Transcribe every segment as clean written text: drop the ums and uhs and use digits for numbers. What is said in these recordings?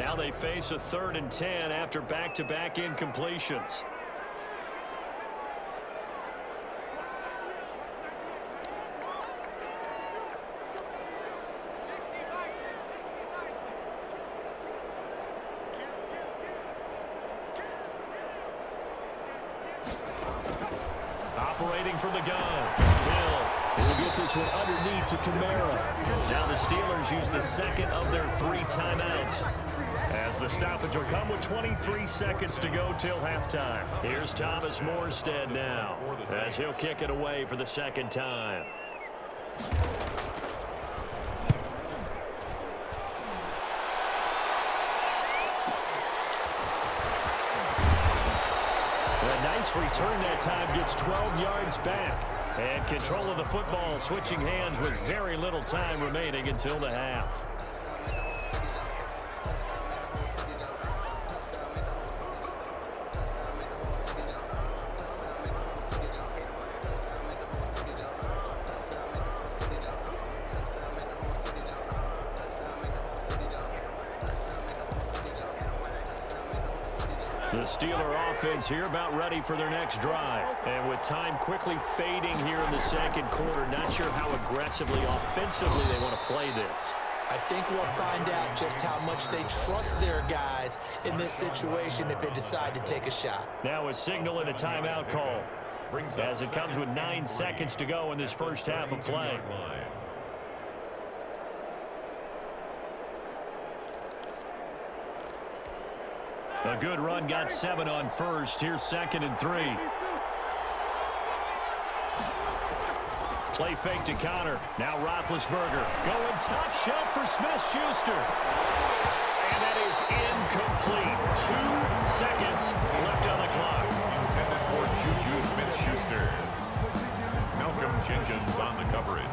Now they face a 3rd and 10 after back-to-back incompletions. Operating from the gun. Hill will get this one underneath to Kamara. Now the Steelers use the second of their 3 timeouts, as the stoppage will come with 23 seconds to go till halftime. Here's Thomas Morstead now, as he'll kick it away for the second time. A nice return that time, gets 12 yards back. And control of the football switching hands with very little time remaining until the half. The Steeler offense here about ready for their next drive. And with time quickly fading here in the second quarter, not sure how aggressively, offensively they want to play this. I think we'll find out just how much they trust their guys in this situation if they decide to take a shot. Now a signal and a timeout call, as it comes with 9 seconds to go in this first half of play. A good run, got 7 on first. Here's 2nd and 3. Play fake to Connor. Now Roethlisberger going top shelf for Smith-Schuster. And that is incomplete. 2 seconds left on the clock. Intended for Juju Smith-Schuster. Malcolm Jenkins on the coverage.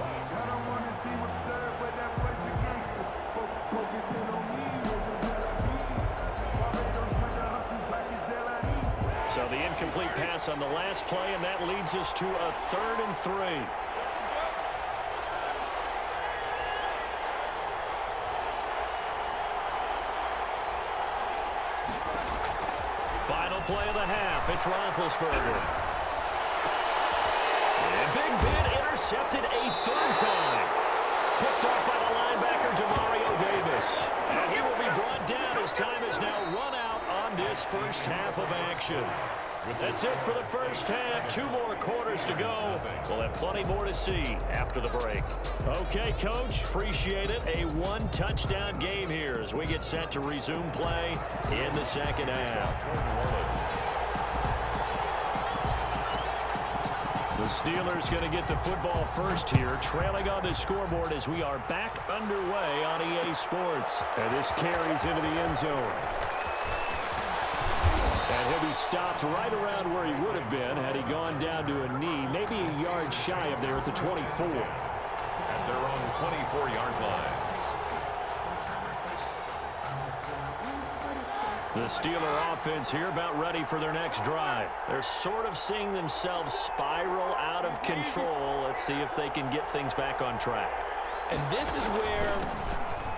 So the incomplete pass on the last play, and that leads us to a 3rd and 3. Final play of the half. It's Roethlisberger. And Big Ben intercepted a 3rd time. Picked off by the linebacker, Demario Davis. And he will be brought down as time is now run out on this first half of action. That's it for the first half. 2 more quarters to go. We'll have plenty more to see after the break. Okay, Coach, appreciate it. A 1-touchdown game here as we get set to resume play in the second half. The Steelers going to get the football first here, trailing on the scoreboard as we are back underway on EA Sports. And this carries into the end zone. And he'll be stopped right around where he would have been had he gone down to a knee, maybe a yard shy of there at the 24. At their own 24-yard line. The Steeler offense here about ready for their next drive. They're sort of seeing themselves spiral out of control. Let's see if they can get things back on track. And this is where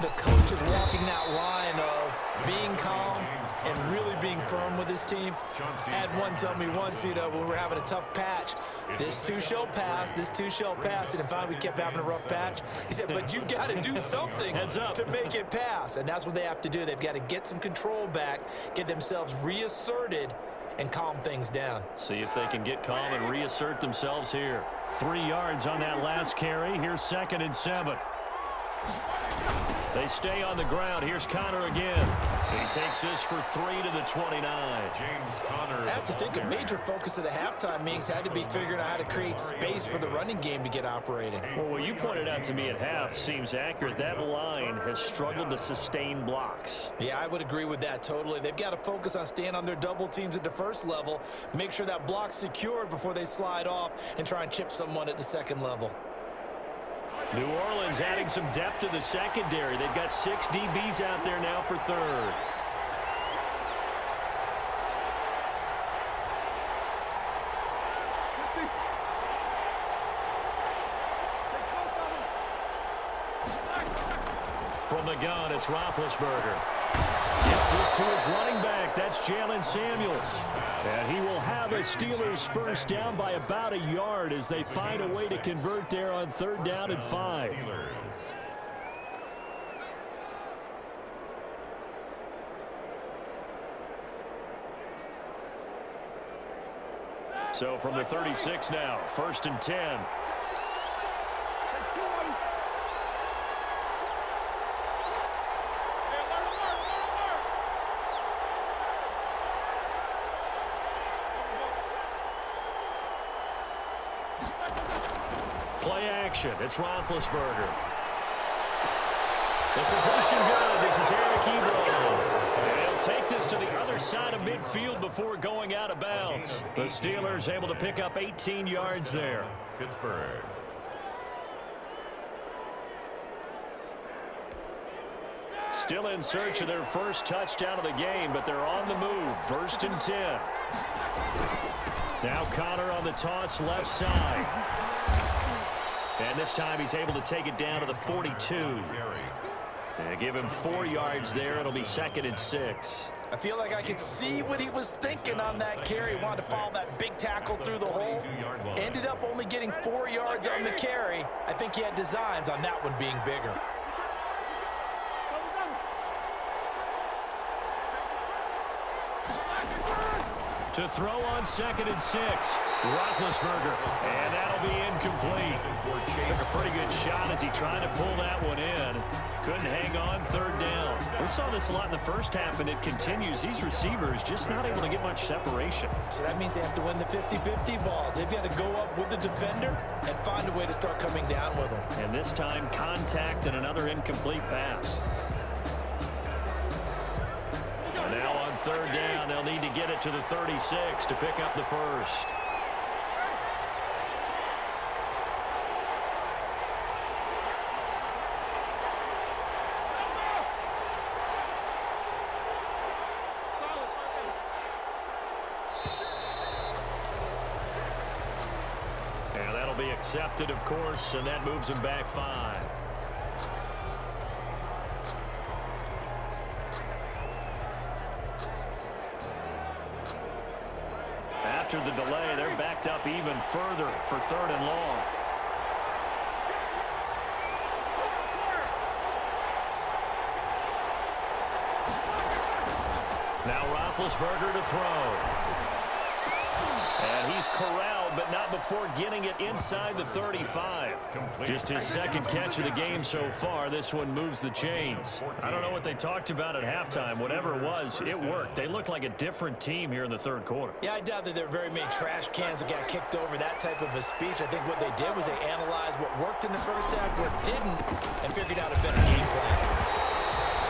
the coach is walking that line of being calm and really being firm with his team. I had one tell me once, when we were having a tough patch, this too shall pass, this too shall pass. And finally we kept having a rough patch. He said, but you got to do something to make it pass. And that's what they have to do. They've got to get some control back, get themselves reasserted, and calm things down. See if they can get calm and reassert themselves here. 3 yards on that last carry. Here's 2nd and 7. They stay on the ground. Here's Connor again. He takes this for 3 to the 29. James Conner. I have to think a major focus of the halftime meetings had to be figuring out how to create space for the running game to get operating. Well, what you pointed out to me at half seems accurate. That line has struggled to sustain blocks. Yeah, I would agree with that totally. They've got to focus on staying on their double teams at the first level, make sure that block's secured before they slide off and try and chip someone at the second level. New Orleans adding some depth to the secondary. They've got 6 DBs out there now for third. From the gun, it's Roethlisberger. Gets this to his running back. That's Jalen Samuels. And he will have a Steelers first down by about a yard as they find a way to convert there on 3rd down and 5. So from the 36 now, 1st and 10. Play action. It's Roethlisberger. The completion good. This is Eric Ebron. He'll take this to the other side of midfield before going out of bounds. The Steelers able to pick up 18 yards there. Pittsburgh. Still in search of their first touchdown of the game, but they're on the move. 1st and 10. Now Connor on the toss left side. And this time he's able to take it down to the 42. And give him 4 yards there. It'll be 2nd and 6. I feel like I could see what he was thinking on that carry. Wanted to follow that big tackle through the hole. Ended up only getting 4 yards on the carry. I think he had designs on that one being bigger. To throw on 2nd and 6. Roethlisberger. And that'll be incomplete. Took a pretty good shot as he tried to pull that one in. Couldn't hang on 3rd down. We saw this a lot in the first half, and it continues. These receivers just not able to get much separation. So that means they have to win the 50-50 balls. They've got to go up with the defender and find a way to start coming down with them. And this time, contact and another incomplete pass. And now on 3rd down, they'll need to get it to the 36 to pick up the first. And that'll be accepted, of course, and that moves him back 5. After the delay, they're backed up even further for 3rd and long. Now Roethlisberger to throw. And he's corralled, but not before getting it inside the 35. Just his 2nd catch of the game so far. This one moves the chains. I don't know what they talked about at halftime. Whatever it was, it worked. They look like a different team here in the 3rd quarter. Yeah, I doubt that there are very many trash cans that got kicked over, that type of a speech. I think what they did was they analyzed what worked in the first half, what didn't, and figured out a better game plan.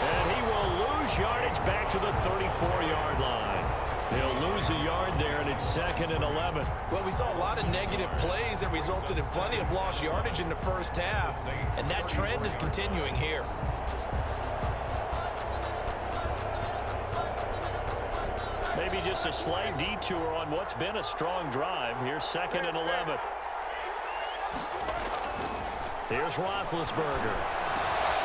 And he will lose yardage back to the 34-yard line. He'll lose a yard there, and it's 2nd and 11. Well, we saw a lot of negative plays that resulted in plenty of lost yardage in the first half, and that trend is continuing here. Maybe just a slight detour on what's been a strong drive. Here's 2nd and 11. Here's Roethlisberger.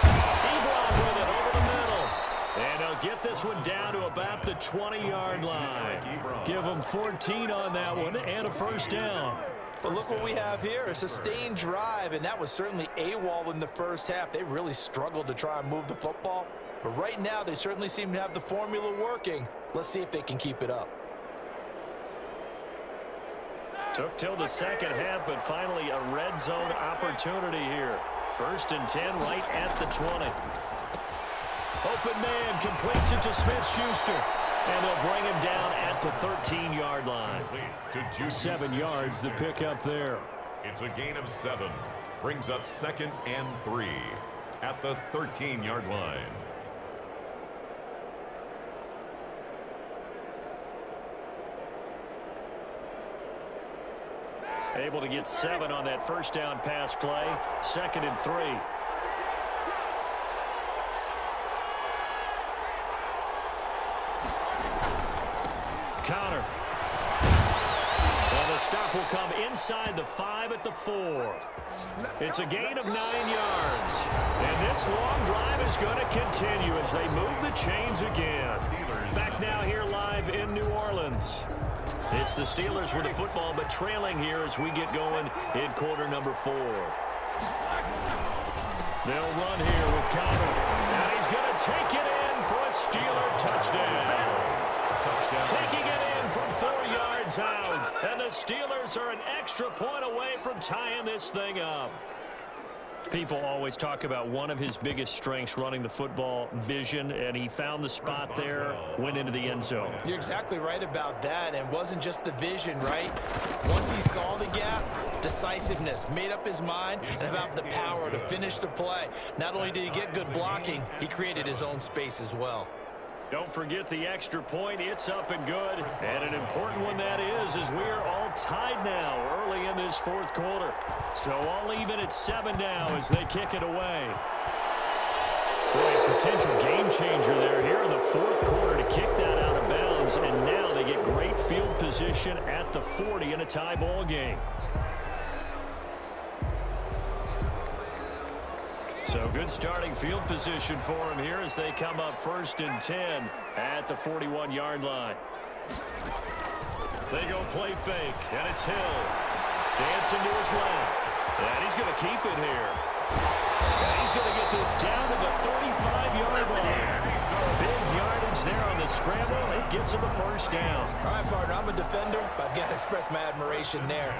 Ebron with it over the middle. And he'll get this one down to about the 20-yard line. Give him 14 on that one and a first down. But look what we have here, a sustained drive, and that was certainly AWOL in the first half. They really struggled to try and move the football. But right now, they certainly seem to have the formula working. Let's see if they can keep it up. Took till the 2nd half, but finally a red zone opportunity here. 1st and 10 right at the 20. Open man completes it to Smith-Schuster. And they'll bring him down at the 13-yard line. 7 yards, the pickup there. It's a gain of 7. Brings up 2nd and 3 at the 13-yard line. Able to get 7 on that first down pass play. 2nd and 3. Connor. Well, the stop will come inside inside the 5 at the 4. It's a gain of 9 yards. And this long drive is going to continue as they move the chains again. Back now here live in New Orleans. It's the Steelers with the football, but trailing here as we get going in quarter number 4. They'll run here with Connor. And he's going to take it in for a Steeler touchdown. Taking it in from 4 yards out. And the Steelers are an extra point away from tying this thing up. People always talk about one of his biggest strengths running the football, vision, and he found the spot there, went into the end zone. You're exactly right about that, and it wasn't just the vision, right? Once he saw the gap, decisiveness, made up his mind, and about the power to finish the play. Not only did he get good blocking, he created his own space as well. Don't forget the extra point. It's up and good. And an important one that is, as we are all tied now early in this fourth quarter. So all even at 7 now as they kick it away. Boy, a potential game changer there here in the fourth quarter to kick that out of bounds. And now they get great field position at the 40 in a tie ball game. So good starting field position for him here as they come up 1st and 10 at the 41-yard line. They go play fake, and it's Hill. Dancing to his left. And he's going to keep it here. And he's going to get this down to the 35-yard line. Big yardage there on the scramble. It gets him a first down. All right, partner, I'm a defender, but I've got to express my admiration there.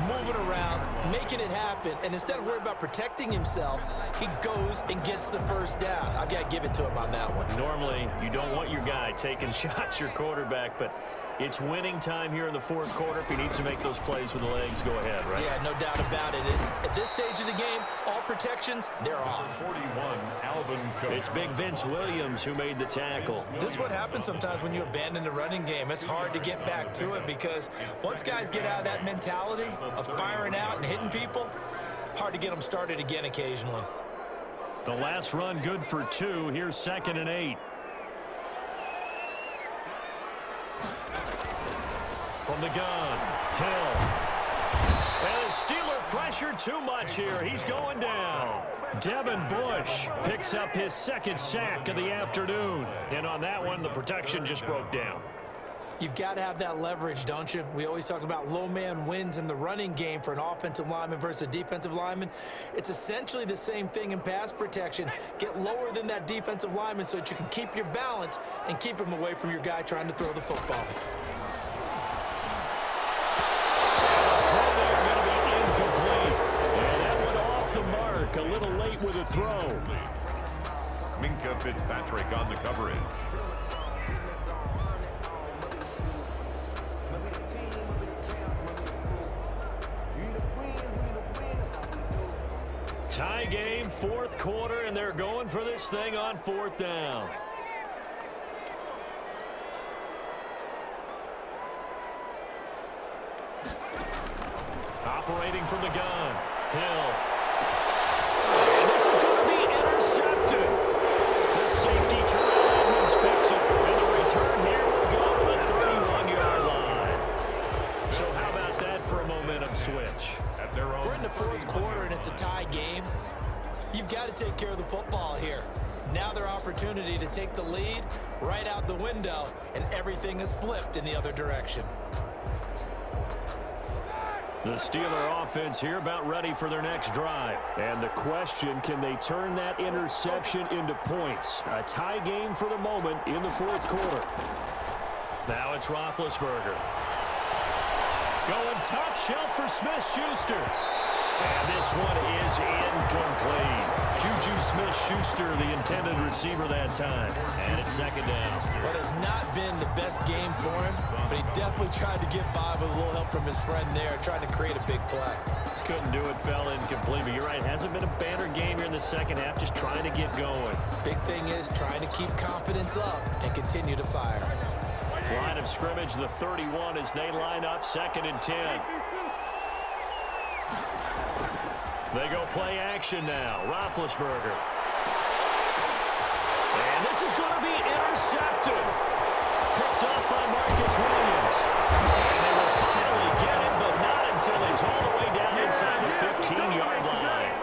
Moving around, making it happen, and instead of worrying about protecting himself, he goes and gets the first down. I've got to give it to him on that one. Normally, you don't want your guy taking shots, your quarterback, but it's winning time here in the fourth quarter. If he needs to make those plays with the legs, go ahead, right? Yeah, no doubt about it. At this stage of the game, all protections, they're off. 41, Alvin Cook. It's Big Vince Williams who made the tackle. This is what happens sometimes when you abandon the running game. It's hard to get back to it because once guys get out of that mentality of firing out and hitting people, hard to get them started again occasionally. The last run good for 2. Here's 2nd and 8. From the gun, Hill. And the Steeler pressure too much here. He's going down. Devin Bush picks up his 2nd sack of the afternoon. And on that one, the protection just broke down. You've got to have that leverage, don't you? We always talk about low man wins in the running game for an offensive lineman versus a defensive lineman. It's essentially the same thing in pass protection. Get lower than that defensive lineman so that you can keep your balance and keep him away from your guy trying to throw the football. A little late with a throw. Minkah Fitzpatrick on the coverage. Tie game, fourth quarter, and they're going for this thing on 4th down. Operating from the gun, Hill. And this is going to be intercepted. The safety Terrell Edmonds picks it, and the return here will go to the 31-yard line. So how about that for a momentum switch? We're in the fourth quarter, and it's a tie game. You've got to take care of the football here. Now their opportunity to take the lead right out the window, and everything is flipped in the other direction. The Steeler offense here about ready for their next drive. And the question, can they turn that interception into points? A tie game for the moment in the fourth quarter. Now it's Roethlisberger. Going top shelf for Smith-Schuster. And this one is incomplete. Juju Smith-Schuster, the intended receiver that time. And it's 2nd down. What has not been the best game for him, but he definitely tried to get by with a little help from his friend there, trying to create a big play. Couldn't do it, fell incomplete. But you're right, hasn't been a banner game here in the second half, just trying to get going. Big thing is trying to keep confidence up and continue to fire. Line of scrimmage, the 31 as they line up, 2nd and 10. They go play action now. Roethlisberger. And this is going to be intercepted. Picked up by Marcus Williams. And they will finally get it, but not in until he's all the way down inside the 15-yard line.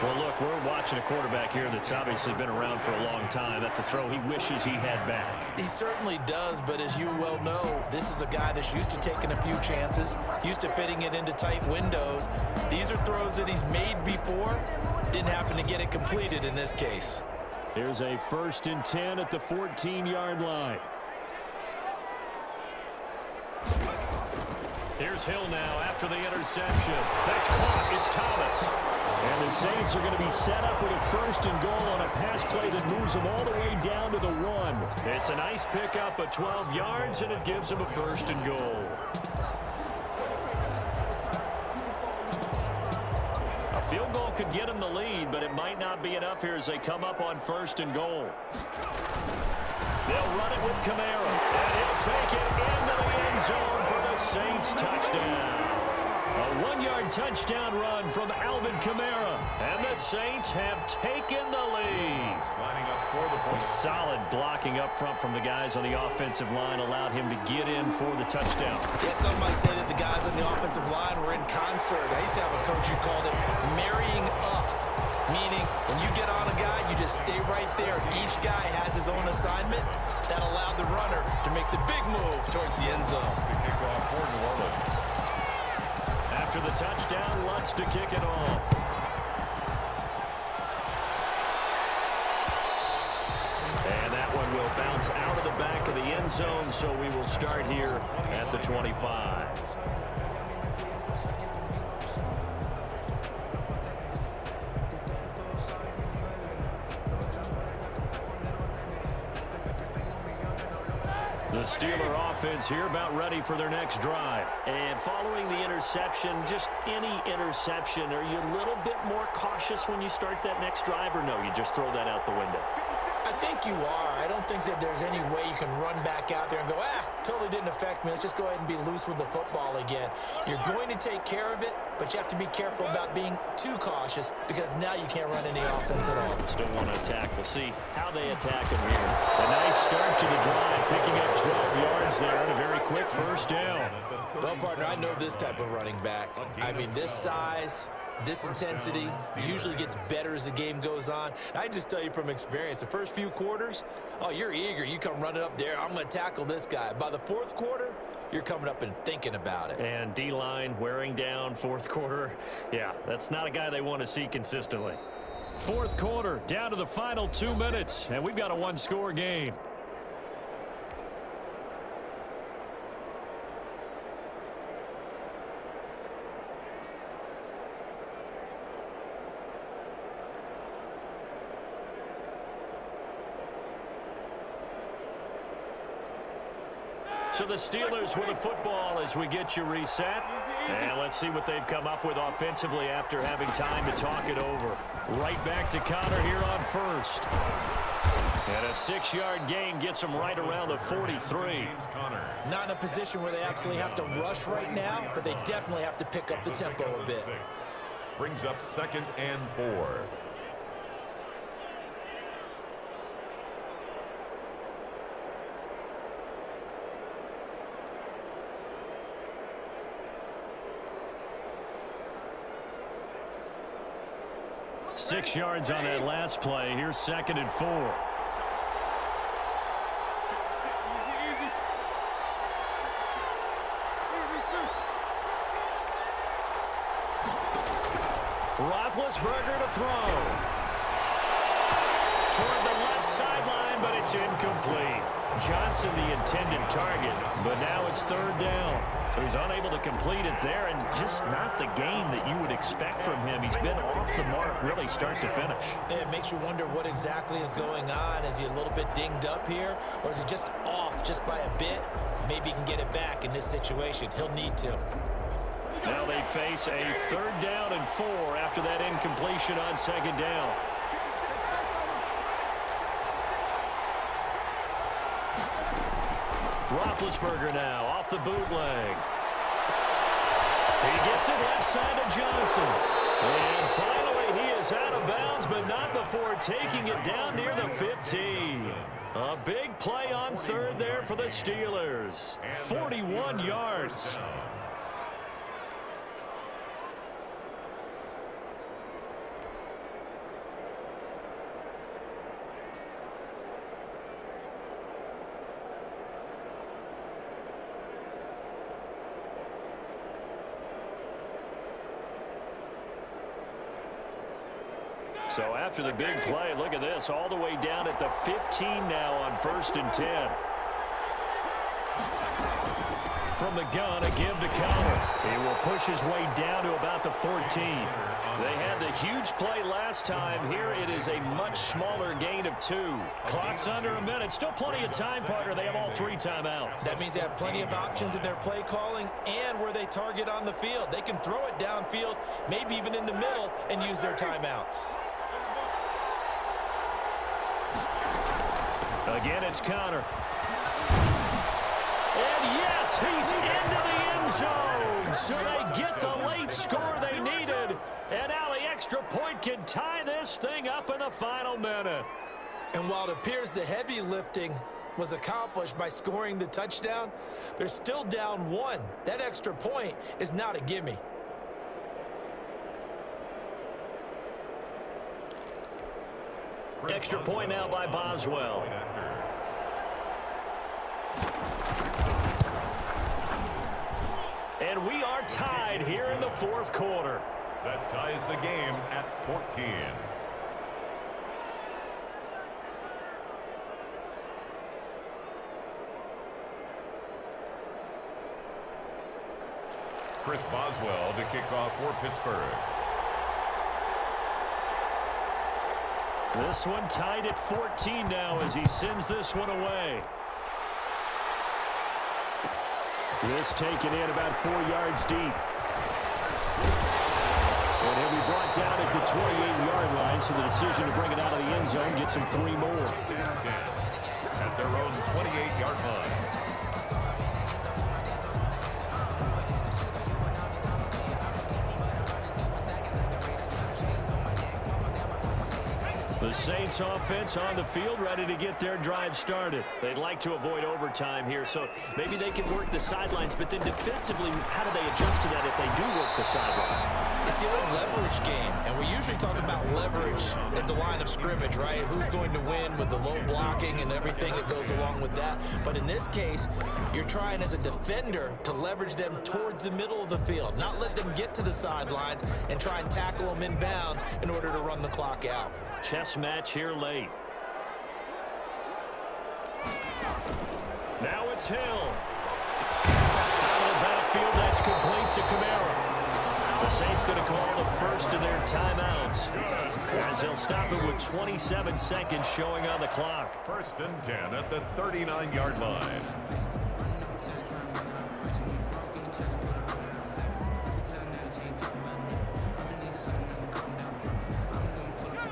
Well, look, we're watching a quarterback here that's obviously been around for a long time. That's a throw he wishes he had back. He certainly does, but as you well know, this is a guy that's used to taking a few chances, used to fitting it into tight windows. These are throws that he's made before. Didn't happen to get it completed in this case. Here's a 1st and 10 at the 14-yard line. Here's Hill now after the interception. That's caught. It's Thomas. And the Saints are going to be set up with a 1st and goal on a pass play that moves them all the way down to the 1. It's a nice pickup of 12 yards, and it gives them a 1st and goal. A field goal could get them the lead, but it might not be enough here as they come up on 1st and goal. They'll run it with Kamara, and he'll take it into the end zone for the Saints touchdown. A 1-yard touchdown run from Alvin Kamara, and the Saints have taken the lead. Lining up for the point. Solid blocking up front from the guys on the offensive line allowed him to get in for the touchdown. Yeah, some might say that the guys on the offensive line were in concert. I used to have a coach who called it marrying up, meaning when you get on a guy, you just stay right there. Each guy has his own assignment. That allowed the runner to make the big move towards the end zone. The kickoff for New Orleans. After the touchdown, Lutz to kick it off. And that one will bounce out of the back of the end zone, so we will start here at the 25. The Steeler offense here about ready for their next drive. And following the interception, just any interception, are you a little bit more cautious when you start that next drive, or no, you just throw that out the window? I think you are. I don't think that there's any way you can run back out there and go, totally didn't affect me. Let's just go ahead and be loose with the football again. You're going to take care of it, but you have to be careful about being too cautious because now you can't run any offense at all. Still want to attack. We'll see how they attack him here. A nice start to the drive, picking up 12 yards there and a very quick 1st down. Well, partner, I know this type of running back. I mean, this size, this intensity usually gets better as the game goes on. And I just tell you from experience, the first few quarters, you're eager. You come running up there, I'm going to tackle this guy. By the 4th quarter, you're coming up and thinking about it. And D-line wearing down 4th quarter. Yeah, that's not a guy they want to see consistently. 4th quarter, down to the final 2 minutes, and we've got a 1-score game. So the Steelers with the football as we get you reset. And let's see what they've come up with offensively after having time to talk it over. Right back to Connor here on 1st. And a 6-yard gain gets them right around the 43. Not in a position where they absolutely have to rush right now, but they definitely have to pick up the tempo a bit. Brings up 2nd and 4. Six yards on that last play. Here's 2nd and 4. Roethlisberger to throw. Toward the left sideline, but it's incomplete. Johnson the intended target, but now it's 3rd down. So he's unable to complete it there, and just not the game that you would expect from him. He's been off the mark really start to finish. It makes you wonder what exactly is going on. Is he a little bit dinged up here, or is he just off just by a bit? Maybe he can get it back in this situation. He'll need to. Now they face a 3rd down and 4 after that incompletion on 2nd down. Roethlisberger now off the bootleg. He gets it left side to Johnson. And finally he is out of bounds, but not before taking it down near the 15. A big play on 3rd there for the Steelers. 41 yards. So after the big play, look at this, all the way down at the 15 now on 1st and 10. From the gun, a give to counter. He will push his way down to about the 14. They had the huge play last time. Here it is a much smaller gain of 2. Clock's under a minute. Still plenty of time, partner. They have all 3 timeouts. That means they have plenty of options in their play calling and where they target on the field. They can throw it downfield, maybe even in the middle, and use their timeouts. Again, it's Connor. And yes, he's into the end zone. So they get the late score they needed. And now the extra point can tie this thing up in the final minute. And while it appears the heavy lifting was accomplished by scoring the touchdown, they're still down 1. That extra point is not a gimme. Extra point now by Boswell. And we are tied here in the 4th quarter. That ties the game at 14. Chris Boswell to kick off for Pittsburgh. This one tied at 14 now as he sends this one away. This taken in about 4 yards deep. And he'll be brought down at the 28-yard line, so the decision to bring it out of the end zone gets him 3 more. At their own 28-yard line. The Saints offense on the field, ready to get their drive started. They'd like to avoid overtime here, so maybe they can work the sidelines, but then defensively, how do they adjust to that if they do work the sideline? It's the old leverage game, and we usually talk about leverage at the line of scrimmage, right? Who's going to win with the low blocking and everything that goes along with that. But in this case, you're trying as a defender to leverage them towards the middle of the field, not let them get to the sidelines and try and tackle them inbounds in order to run the clock out. Chess match here late. Now it's Hill. Out of the backfield, that's complete to Kamara. The Saints going to call the first of their timeouts, as they'll stop it with 27 seconds showing on the clock. 1st and 10 at the 39-yard line.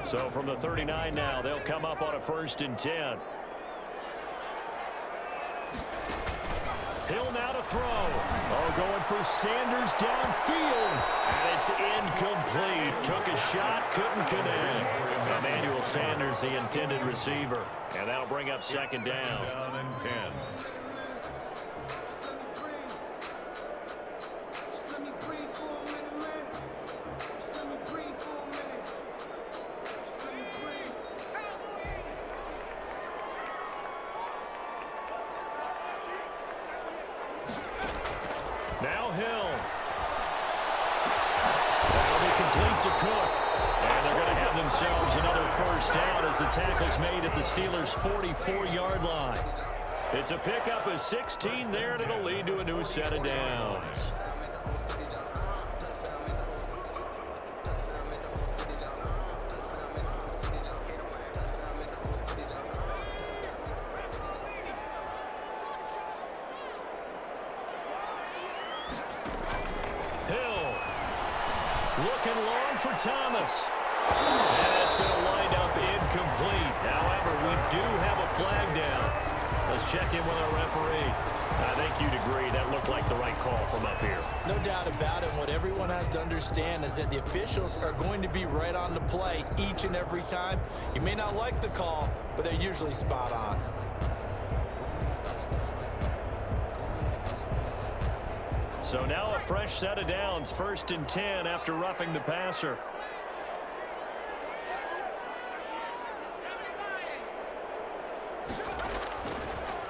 So from the 39 now, they'll come up on a 1st and 10. Hill now to throw. Oh, going for Sanders downfield. And it's incomplete. Took a shot, couldn't connect. Emmanuel Sanders, the intended receiver. And that'll bring up 2nd down. Down and 10. Now Hill. That'll be complete to Cook. And they're going to have themselves another 1st down as the tackle's made at the Steelers' 44-yard line. It's a pickup of 16 there, and it'll lead to a new set of downs. Looking long for Thomas. And it's going to wind up incomplete. However, we do have a flag down. Let's check in with our referee. I think you'd agree that looked like the right call from up here. No doubt about it. What everyone has to understand is that the officials are going to be right on the play each and every time. You may not like the call, but they're usually spot on. So now a fresh set of downs, 1st and 10 after roughing the passer.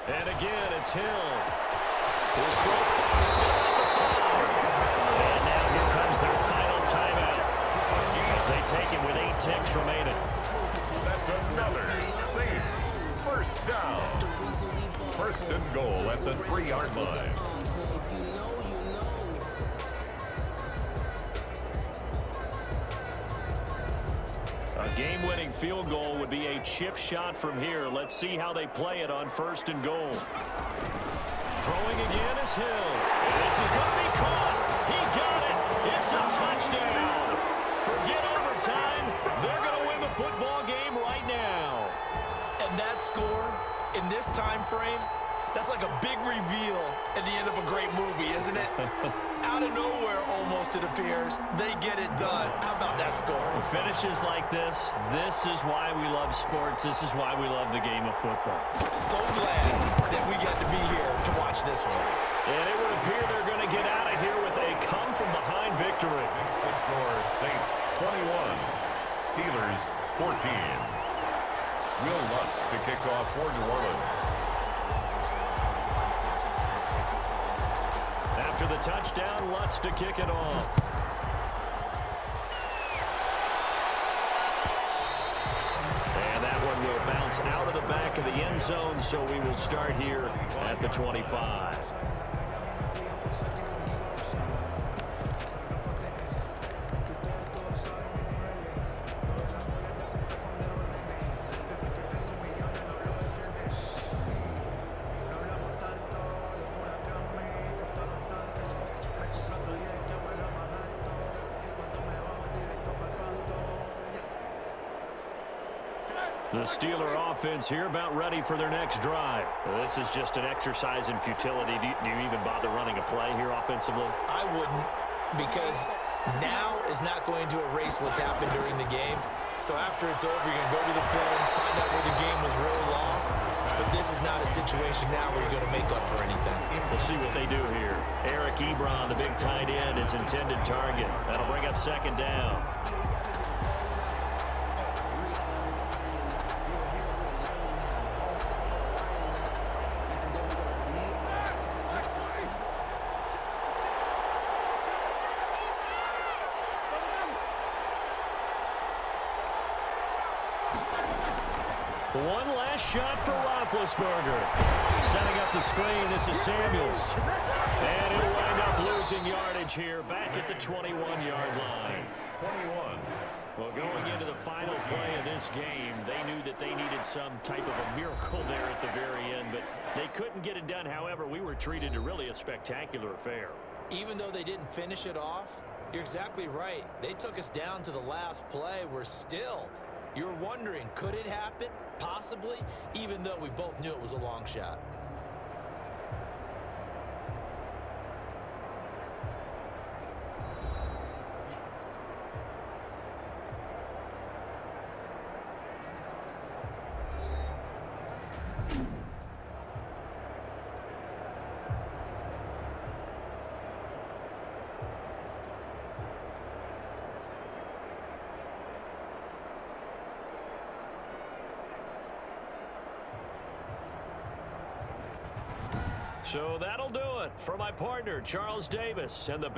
And again, it's Hill. His throw. And now here comes their final timeout, as they take it with ticks remaining. That's another Saints first down. First and goal at the 3-yard line. A game-winning field goal would be a chip shot from here. Let's see how they play it on first and goal. Throwing again is Hill. This is going to be caught. He got it. It's a touchdown. Forget overtime. They're going to win the football game right now. And that score in this time frame, that's like a big reveal at the end of a great movie, isn't it? Out of nowhere, almost, it appears, they get it done. How about that score? Finishes like this is why we love sports. This is why we love the game of football. So glad that we get to be here to watch this one. And it would appear they're going to get out of here with a come-from-behind victory. Makes the score Saints 21, Steelers 14. Will Lutz to kick off for New Orleans. After the touchdown, Lutz to kick it off. And that one will bounce out of the back of the end zone, so we will start here at the 25. The Steeler offense here about ready for their next drive. This is just an exercise in futility. Do you even bother running a play here offensively? I wouldn't, because now is not going to erase what's happened during the game. So after it's over, you're going to go to the film, find out where the game was really lost. But this is not a situation now where you're going to make up for anything. We'll see what they do here. Eric Ebron, the big tight end, is intended target. That'll bring up second down. One last shot for Roethlisberger. Setting up the screen, this is Samuels. And he'll wind up losing yardage here, back at the 21-yard line. 21. Well, going into the final play of this game, they knew that they needed some type of a miracle there at the very end, but they couldn't get it done. However, we were treated to really a spectacular affair. Even though they didn't finish it off, you're exactly right. They took us down to the last play. We're still, you're wondering, could it happen? Possibly, even though we both knew it was a long shot. So that'll do it for my partner, Charles Davis, and the